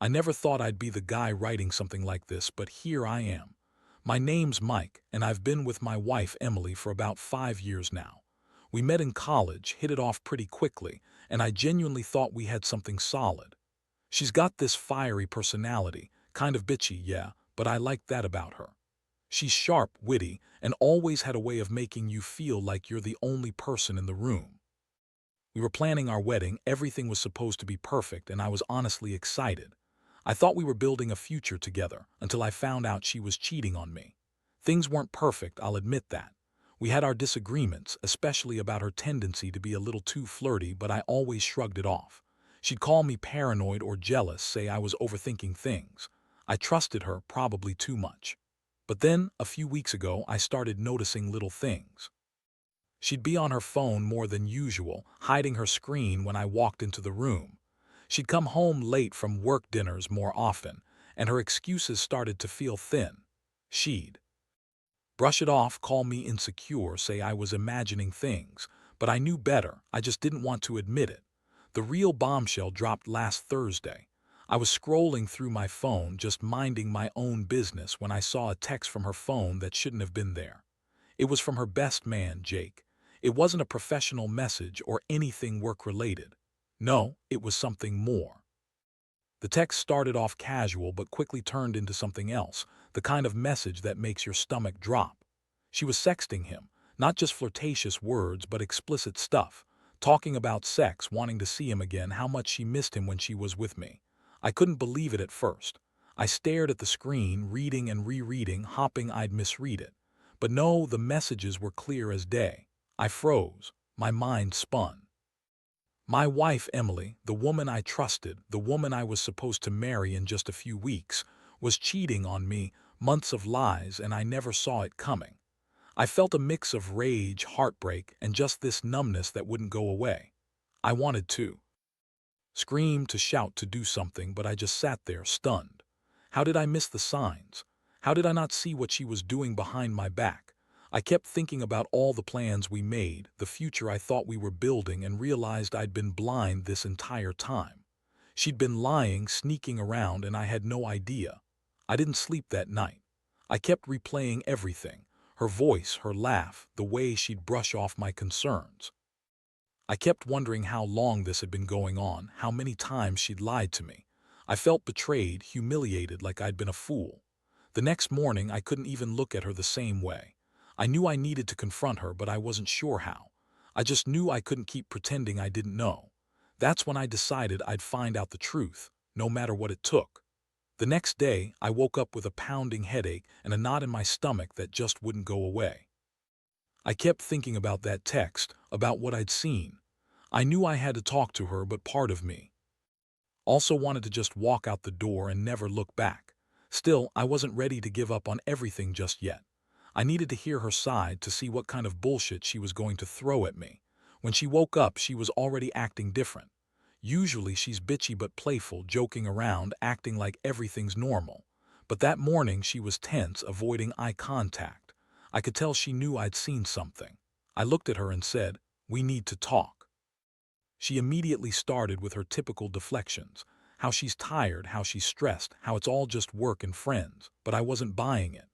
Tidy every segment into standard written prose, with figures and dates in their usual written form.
I never thought I'd be the guy writing something like this, but here I am. My name's Mike, and I've been with my wife Emily for about 5 years now. We met in college, hit it off pretty quickly, and I genuinely thought we had something solid. She's got this fiery personality, kind of bitchy, yeah, but I like that about her. She's sharp, witty, and always had a way of making you feel like you're the only person in the room. We were planning our wedding, everything was supposed to be perfect, and I was honestly excited. I thought we were building a future together until I found out she was cheating on me. Things weren't perfect, I'll admit that. We had our disagreements, especially about her tendency to be a little too flirty, but I always shrugged it off. She'd call me paranoid or jealous, say I was overthinking things. I trusted her probably too much. But then, a few weeks ago, I started noticing little things. She'd be on her phone more than usual, hiding her screen when I walked into the room. She'd come home late from work dinners more often, and her excuses started to feel thin. She'd brush it off, call me insecure, say I was imagining things, but I knew better, I just didn't want to admit it. The real bombshell dropped last Thursday. I was scrolling through my phone, just minding my own business, when I saw a text from her phone that shouldn't have been there. It was from her best man, Jake. It wasn't a professional message or anything work-related. No, it was something more. The text started off casual but quickly turned into something else, the kind of message that makes your stomach drop. She was sexting him, not just flirtatious words but explicit stuff, talking about sex, wanting to see him again, how much she missed him when she was with me. I couldn't believe it at first. I stared at the screen, reading and rereading, hoping I'd misread it. But no, the messages were clear as day. I froze. My mind spun. My wife, Emily, the woman I trusted, the woman I was supposed to marry in just a few weeks, was cheating on me, months of lies, and I never saw it coming. I felt a mix of rage, heartbreak, and just this numbness that wouldn't go away. I wanted to scream, to shout, to do something, but I just sat there, stunned. How did I miss the signs? How did I not see what she was doing behind my back? I kept thinking about all the plans we made, the future I thought we were building, and realized I'd been blind this entire time. She'd been lying, sneaking around, and I had no idea. I didn't sleep that night. I kept replaying everything, her voice, her laugh, the way she'd brush off my concerns. I kept wondering how long this had been going on, how many times she'd lied to me. I felt betrayed, humiliated, like I'd been a fool. The next morning, I couldn't even look at her the same way. I knew I needed to confront her, but I wasn't sure how. I just knew I couldn't keep pretending I didn't know. That's when I decided I'd find out the truth, no matter what it took. The next day, I woke up with a pounding headache and a knot in my stomach that just wouldn't go away. I kept thinking about that text, about what I'd seen. I knew I had to talk to her, but part of me also wanted to just walk out the door and never look back. Still, I wasn't ready to give up on everything just yet. I needed to hear her side, to see what kind of bullshit she was going to throw at me. When she woke up, she was already acting different. Usually she's bitchy but playful, joking around, acting like everything's normal. But that morning she was tense, avoiding eye contact. I could tell she knew I'd seen something. I looked at her and said, "We need to talk." She immediately started with her typical deflections. How she's tired, how she's stressed, how it's all just work and friends. But I wasn't buying it.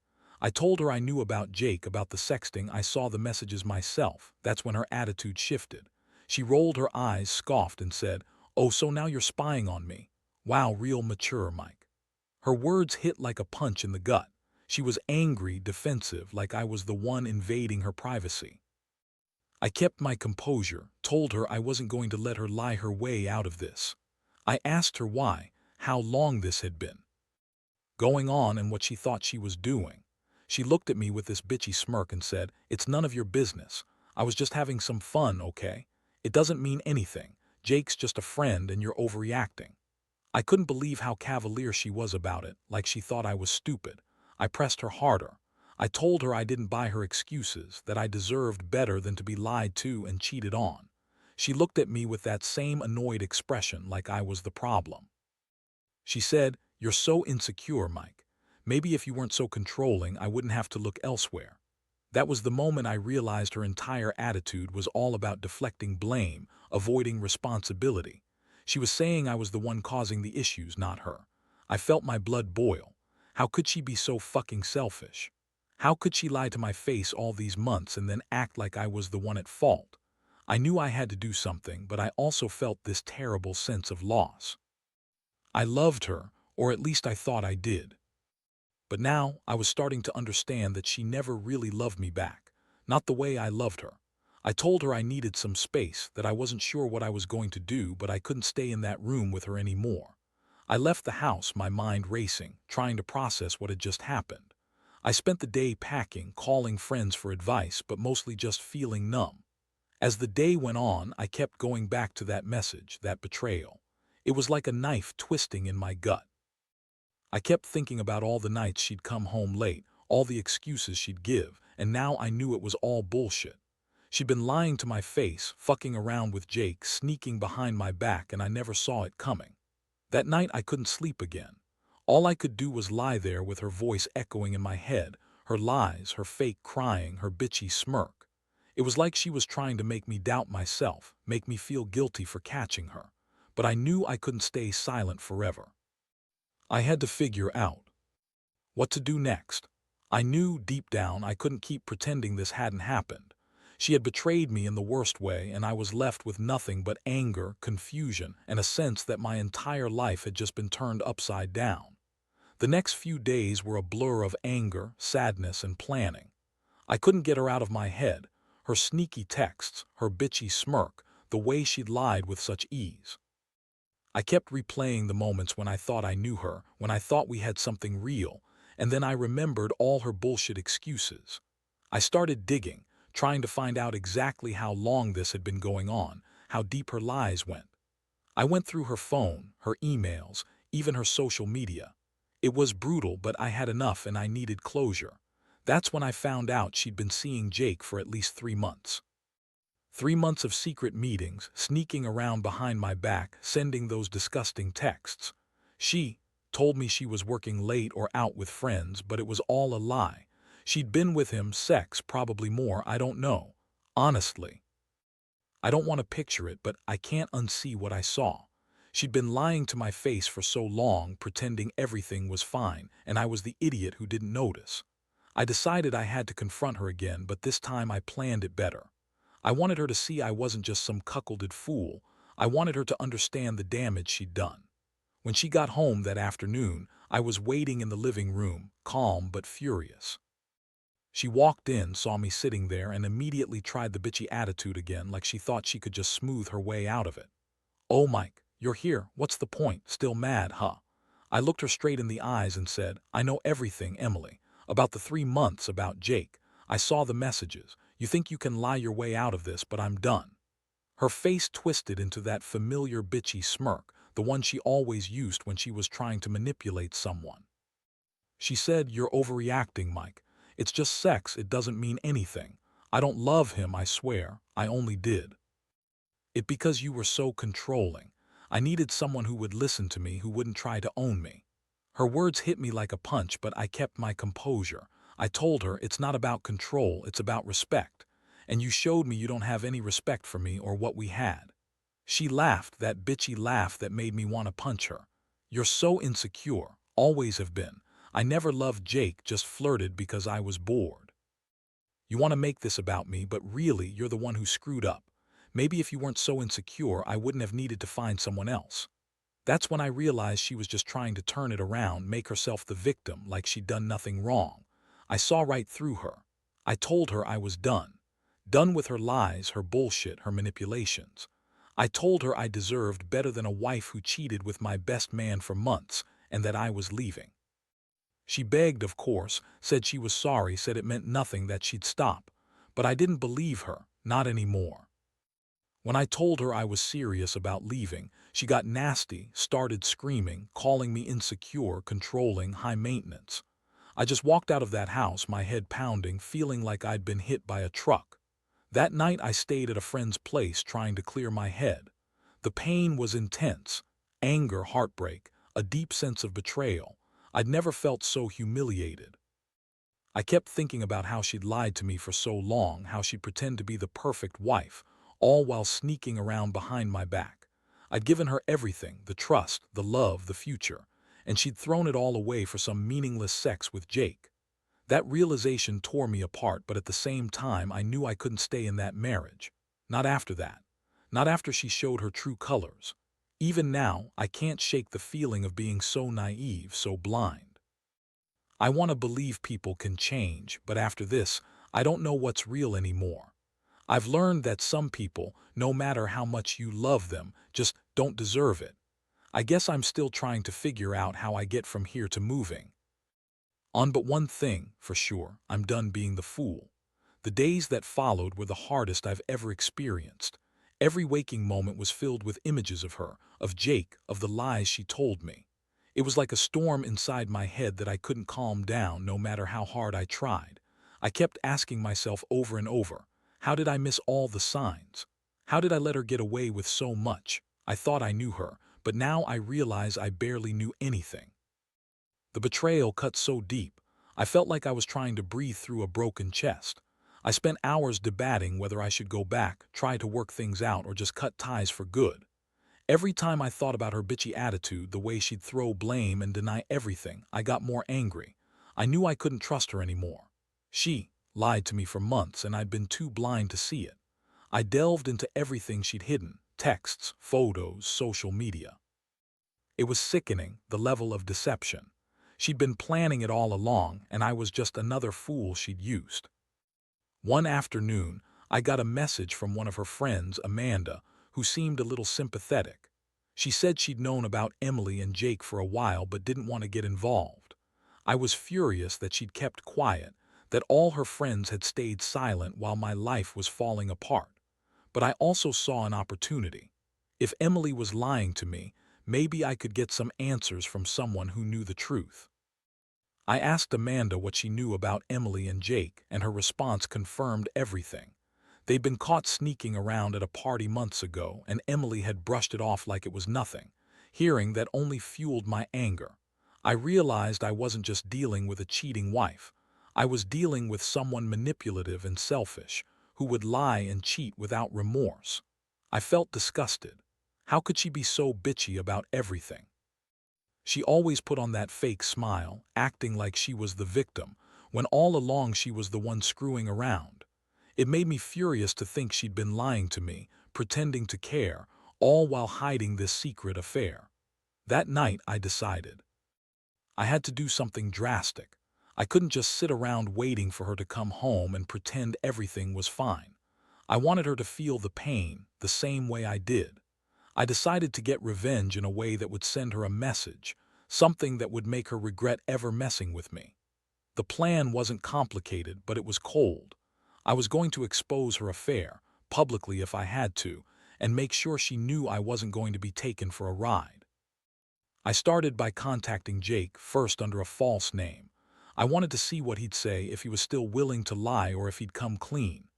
I told her I knew about Jake, about the sexting, I saw the messages myself. That's when her attitude shifted. She rolled her eyes, scoffed, and said, "Oh, so now you're spying on me. Wow, real mature, Mike." Her words hit like a punch in the gut. She was angry, defensive, like I was the one invading her privacy. I kept my composure, told her I wasn't going to let her lie her way out of this. I asked her why, how long this had been going on, and what she thought she was doing. She looked at me with this bitchy smirk and said, "It's none of your business. I was just having some fun, okay? It doesn't mean anything. Jake's just a friend and you're overreacting." I couldn't believe how cavalier she was about it, like she thought I was stupid. I pressed her harder. I told her I didn't buy her excuses, that I deserved better than to be lied to and cheated on. She looked at me with that same annoyed expression, like I was the problem. She said, "You're so insecure, Mike. Maybe if you weren't so controlling, I wouldn't have to look elsewhere." That was the moment I realized her entire attitude was all about deflecting blame, avoiding responsibility. She was saying I was the one causing the issues, not her. I felt my blood boil. How could she be so fucking selfish? How could she lie to my face all these months and then act like I was the one at fault? I knew I had to do something, but I also felt this terrible sense of loss. I loved her, or at least I thought I did. But now I was starting to understand that she never really loved me back, not the way I loved her. I told her I needed some space, that I wasn't sure what I was going to do, but I couldn't stay in that room with her anymore. I left the house, my mind racing, trying to process what had just happened. I spent the day packing, calling friends for advice, but mostly just feeling numb. As the day went on, I kept going back to that message, that betrayal. It was like a knife twisting in my gut. I kept thinking about all the nights she'd come home late, all the excuses she'd give, and now I knew it was all bullshit. She'd been lying to my face, fucking around with Jake, sneaking behind my back, and I never saw it coming. That night I couldn't sleep again. All I could do was lie there with her voice echoing in my head, her lies, her fake crying, her bitchy smirk. It was like she was trying to make me doubt myself, make me feel guilty for catching her. But I knew I couldn't stay silent forever. I had to figure out what to do next. I knew deep down I couldn't keep pretending this hadn't happened. She had betrayed me in the worst way, and I was left with nothing but anger, confusion, and a sense that my entire life had just been turned upside down. The next few days were a blur of anger, sadness, and planning. I couldn't get her out of my head. Her sneaky texts, her bitchy smirk, the way she'd lied with such ease. I kept replaying the moments when I thought I knew her, when I thought we had something real, and then I remembered all her bullshit excuses. I started digging, trying to find out exactly how long this had been going on, how deep her lies went. I went through her phone, her emails, even her social media. It was brutal, but I had enough and I needed closure. That's when I found out she'd been seeing Jake for at least 3 months. 3 months of secret meetings, sneaking around behind my back, sending those disgusting texts. She told me she was working late or out with friends, but it was all a lie. She'd been with him, sex, probably more, I don't know. Honestly, I don't want to picture it, but I can't unsee what I saw. She'd been lying to my face for so long, pretending everything was fine, and I was the idiot who didn't notice. I decided I had to confront her again, but this time I planned it better. I wanted her to see I wasn't just some cuckolded fool. I wanted her to understand the damage she'd done. When she got home that afternoon, I was waiting in the living room, calm but furious. She walked in, saw me sitting there, and immediately tried the bitchy attitude again, like she thought she could just smooth her way out of it. "Oh, Mike, you're here. What's the point? Still mad, huh?" I looked her straight in the eyes and said, "I know everything, Emily. About the 3 months, about Jake. I saw the messages. You think you can lie your way out of this, but I'm done." Her face twisted into that familiar bitchy smirk, the one she always used when she was trying to manipulate someone. She said, "You're overreacting, Mike. It's just sex, it doesn't mean anything. I don't love him, I swear. I only did it because you were so controlling. I needed someone who would listen to me, who wouldn't try to own me." Her words hit me like a punch, but I kept my composure. I told her, "It's not about control, it's about respect. And you showed me you don't have any respect for me or what we had." She laughed, that bitchy laugh that made me want to punch her. "You're so insecure, always have been. I never loved Jake, just flirted because I was bored. You want to make this about me, but really you're the one who screwed up. Maybe if you weren't so insecure, I wouldn't have needed to find someone else." That's when I realized she was just trying to turn it around, make herself the victim, like she'd done nothing wrong. I saw right through her. I told her I was done. Done with her lies, her bullshit, her manipulations. I told her I deserved better than a wife who cheated with my best man for months, and that I was leaving. She begged, of course, said she was sorry, said it meant nothing, that she'd stop. But I didn't believe her, not anymore. When I told her I was serious about leaving, she got nasty, started screaming, calling me insecure, controlling, high maintenance. I just walked out of that house, my head pounding, feeling like I'd been hit by a truck. That night I stayed at a friend's place trying to clear my head. The pain was intense. Anger, heartbreak, a deep sense of betrayal. I'd never felt so humiliated. I kept thinking about how she'd lied to me for so long, how she'd pretend to be the perfect wife, all while sneaking around behind my back. I'd given her everything, the trust, the love, the future. and she'd thrown it all away for some meaningless sex with Jake. That realization tore me apart, but at the same time I knew I couldn't stay in that marriage. Not after that. Not after she showed her true colors. Even now, I can't shake the feeling of being so naive, so blind. I want to believe people can change, but after this, I don't know what's real anymore. I've learned that some people, no matter how much you love them, just don't deserve it. I guess I'm still trying to figure out how I get from here to moving on, but one thing, for sure, I'm done being the fool. The days that followed were the hardest I've ever experienced. Every waking moment was filled with images of her, of Jake, of the lies she told me. It was like a storm inside my head that I couldn't calm down no matter how hard I tried. I kept asking myself over and over, how did I miss all the signs? How did I let her get away with so much? I thought I knew her, but now I realize I barely knew anything. The betrayal cut so deep, I felt like I was trying to breathe through a broken chest. I spent hours debating whether I should go back, try to work things out, or just cut ties for good. Every time I thought about her bitchy attitude, the way she'd throw blame and deny everything, I got more angry. I knew I couldn't trust her anymore. She lied to me for months, and I'd been too blind to see it. I delved into everything she'd hidden: texts, photos, social media. It was sickening, the level of deception. She'd been planning it all along, and I was just another fool she'd used. One afternoon, I got a message from one of her friends, Amanda, who seemed a little sympathetic. She said she'd known about Emily and Jake for a while but didn't want to get involved. I was furious that she'd kept quiet, that all her friends had stayed silent while my life was falling apart. But I also saw an opportunity. If Emily was lying to me, maybe I could get some answers from someone who knew the truth. I asked Amanda what she knew about Emily and Jake, and her response confirmed everything. They'd been caught sneaking around at a party months ago, and Emily had brushed it off like it was nothing. Hearing that only fueled my anger. I realized I wasn't just dealing with a cheating wife. I was dealing with someone manipulative and selfish, who would lie and cheat without remorse. I felt disgusted. How could she be so bitchy about everything? She always put on that fake smile, acting like she was the victim, when all along she was the one screwing around. It made me furious to think she'd been lying to me, pretending to care, all while hiding this secret affair. That night I decided. I had to do something drastic. I couldn't just sit around waiting for her to come home and pretend everything was fine. I wanted her to feel the pain, the same way I did. I decided to get revenge in a way that would send her a message, something that would make her regret ever messing with me. The plan wasn't complicated, but it was cold. I was going to expose her affair, publicly if I had to, and make sure she knew I wasn't going to be taken for a ride. I started by contacting Jake, first under a false name. I wanted to see what he'd say, if he was still willing to lie or if he'd come clean.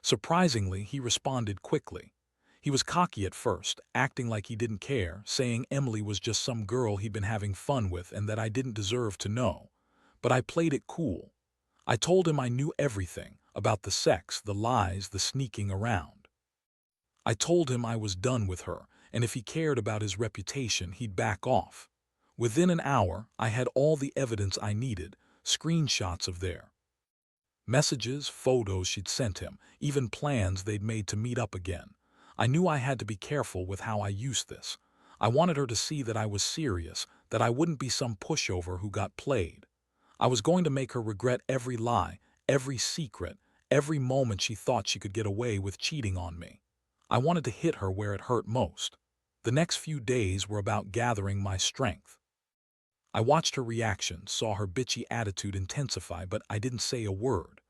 Surprisingly, he responded quickly. He was cocky at first, acting like he didn't care, saying Emily was just some girl he'd been having fun with and that I didn't deserve to know. But I played it cool. I told him I knew everything, about the sex, the lies, the sneaking around. I told him I was done with her, and if he cared about his reputation, he'd back off. Within an hour, I had all the evidence I needed, screenshots of their messages, photos she'd sent him, even plans they'd made to meet up again. I knew I had to be careful with how I used this. I wanted her to see that I was serious, that I wouldn't be some pushover who got played. I was going to make her regret every lie, every secret, every moment she thought she could get away with cheating on me. I wanted to hit her where it hurt most. The next few days were about gathering my strength. I watched her reactions, saw her bitchy attitude intensify, but I didn't say a word.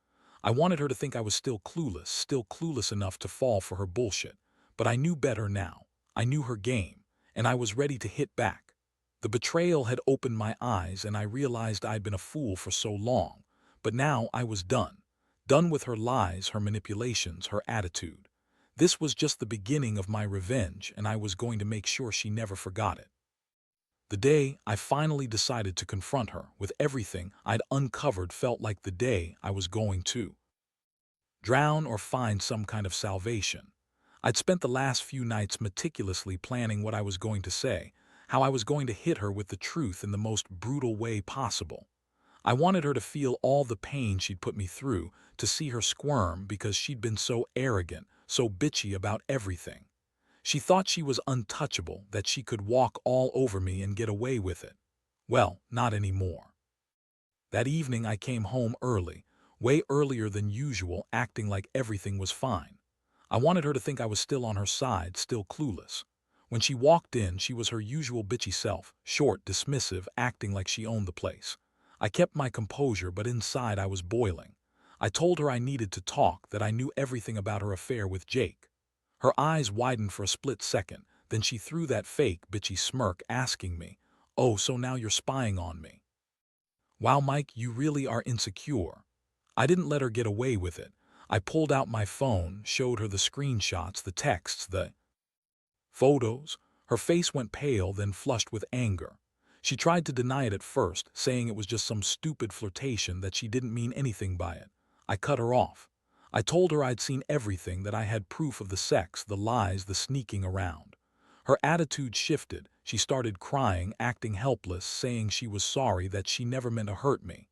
I wanted her to think I was still clueless enough to fall for her bullshit. But I knew better now. I knew her game, and I was ready to hit back. The betrayal had opened my eyes, and I realized I'd been a fool for so long. But now I was done. Done with her lies, her manipulations, her attitude. This was just the beginning of my revenge, and I was going to make sure she never forgot it. The day I finally decided to confront her with everything I'd uncovered felt like the day I was going to drown or find some kind of salvation. I'd spent the last few nights meticulously planning what I was going to say, how I was going to hit her with the truth in the most brutal way possible. I wanted her to feel all the pain she'd put me through, to see her squirm because she'd been so arrogant, so bitchy about everything. She thought she was untouchable, that she could walk all over me and get away with it. Well, not anymore. That evening I came home early, way earlier than usual, acting like everything was fine. I wanted her to think I was still on her side, still clueless. When she walked in, she was her usual bitchy self, short, dismissive, acting like she owned the place. I kept my composure, but inside I was boiling. I told her I needed to talk, that I knew everything about her affair with Jake. Her eyes widened for a split second, then she threw that fake, bitchy smirk, asking me, "Oh, so now you're spying on me? Wow, Mike, you really are insecure." I didn't let her get away with it. I pulled out my phone, showed her the screenshots, the texts, the photos. Her face went pale, then flushed with anger. She tried to deny it at first, saying it was just some stupid flirtation, that she didn't mean anything by it. I cut her off. I told her I'd seen everything, that I had proof of the sex, the lies, the sneaking around. Her attitude shifted. She started crying, acting helpless, saying she was sorry, that she never meant to hurt me.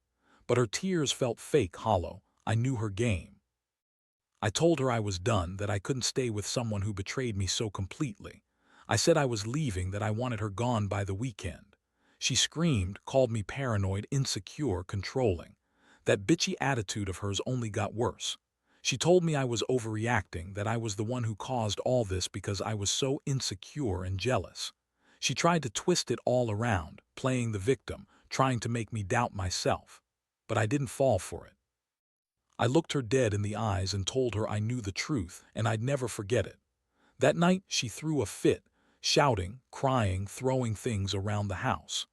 But her tears felt fake, hollow. I knew her game. I told her I was done, that I couldn't stay with someone who betrayed me so completely. I said I was leaving, that I wanted her gone by the weekend. She screamed, called me paranoid, insecure, controlling. That bitchy attitude of hers only got worse. She told me I was overreacting, that I was the one who caused all this because I was so insecure and jealous. She tried to twist it all around, playing the victim, trying to make me doubt myself. But I didn't fall for it. I looked her dead in the eyes and told her I knew the truth and I'd never forget it. That night she threw a fit, shouting, crying, throwing things around the house.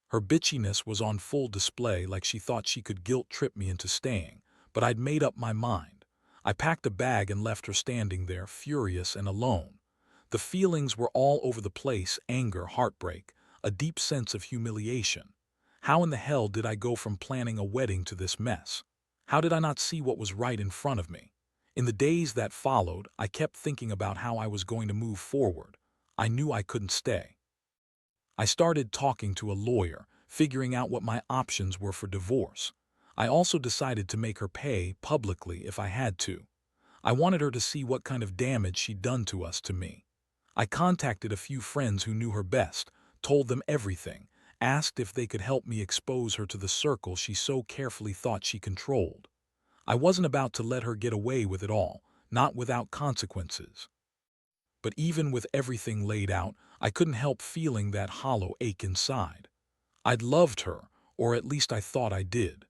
Her bitchiness was on full display, like she thought she could guilt-trip me into staying, but I'd made up my mind. I packed a bag and left her standing there, furious and alone. The feelings were all over the place: anger, heartbreak, a deep sense of humiliation. How in the hell did I go from planning a wedding to this mess? How did I not see what was right in front of me? In the days that followed, I kept thinking about how I was going to move forward. I knew I couldn't stay. I started talking to a lawyer, figuring out what my options were for divorce. I also decided to make her pay publicly if I had to. I wanted her to see what kind of damage she'd done to us, to me. I contacted a few friends who knew her best, told them everything, asked if they could help me expose her to the circle she so carefully thought she controlled. I wasn't about to let her get away with it all, not without consequences. But even with everything laid out, I couldn't help feeling that hollow ache inside. I'd loved her, or at least I thought I did.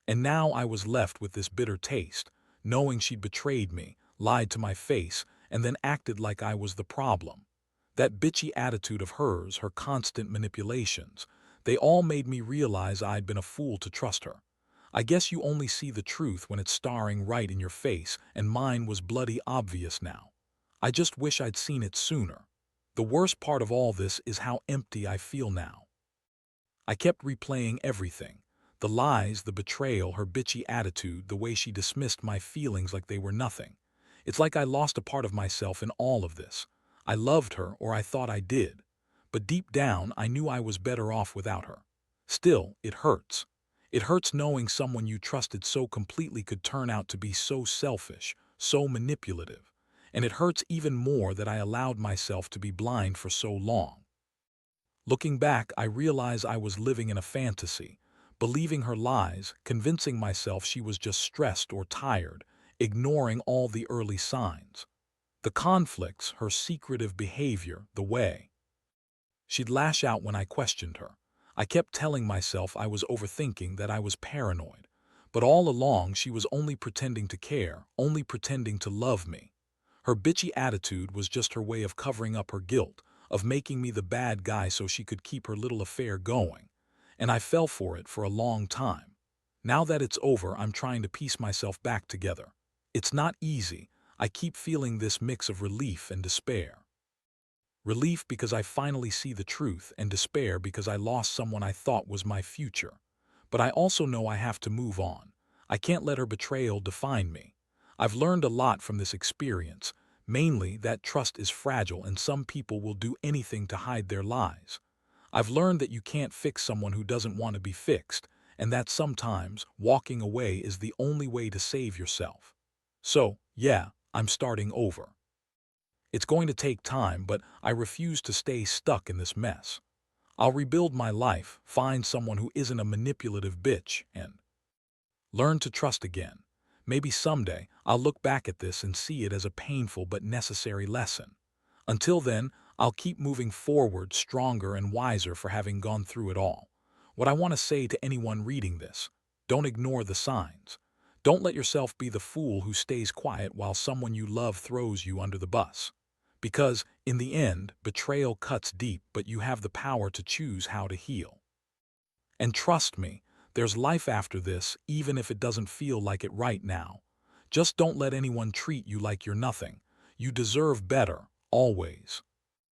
And now I was left with this bitter taste, knowing she'd betrayed me, lied to my face, and then acted like I was the problem. That bitchy attitude of hers, her constant manipulations, they all made me realize I'd been a fool to trust her. I guess you only see the truth when it's staring right in your face, and mine was bloody obvious now. I just wish I'd seen it sooner. The worst part of all this is how empty I feel now. I kept replaying everything. The lies, the betrayal, her bitchy attitude, the way she dismissed my feelings like they were nothing. It's like I lost a part of myself in all of this. I loved her, or I thought I did. But deep down, I knew I was better off without her. Still, it hurts. It hurts knowing someone you trusted so completely could turn out to be so selfish, so manipulative. And it hurts even more that I allowed myself to be blind for so long. Looking back, I realize I was living in a fantasy, believing her lies, convincing myself she was just stressed or tired, ignoring all the early signs. The conflicts, her secretive behavior, the way she'd lash out when I questioned her. I kept telling myself I was overthinking, that I was paranoid. But all along, she was only pretending to care, only pretending to love me. Her bitchy attitude was just her way of covering up her guilt, of making me the bad guy so she could keep her little affair going. And I fell for it for a long time. Now that it's over, I'm trying to piece myself back together. It's not easy. I keep feeling this mix of relief and despair. Relief because I finally see the truth, and despair because I lost someone I thought was my future. But I also know I have to move on. I can't let her betrayal define me. I've learned a lot from this experience. Mainly that trust is fragile and some people will do anything to hide their lies. I've learned that you can't fix someone who doesn't want to be fixed, and that sometimes walking away is the only way to save yourself. So, yeah, I'm starting over. It's going to take time, but I refuse to stay stuck in this mess. I'll rebuild my life, find someone who isn't a manipulative bitch, and learn to trust again. Maybe someday I'll look back at this and see it as a painful but necessary lesson. Until then, I'll keep moving forward stronger and wiser for having gone through it all. What I want to say to anyone reading this: don't ignore the signs. Don't let yourself be the fool who stays quiet while someone you love throws you under the bus. Because, in the end, betrayal cuts deep, but you have the power to choose how to heal. And trust me, there's life after this, even if it doesn't feel like it right now. Just don't let anyone treat you like you're nothing. You deserve better, always.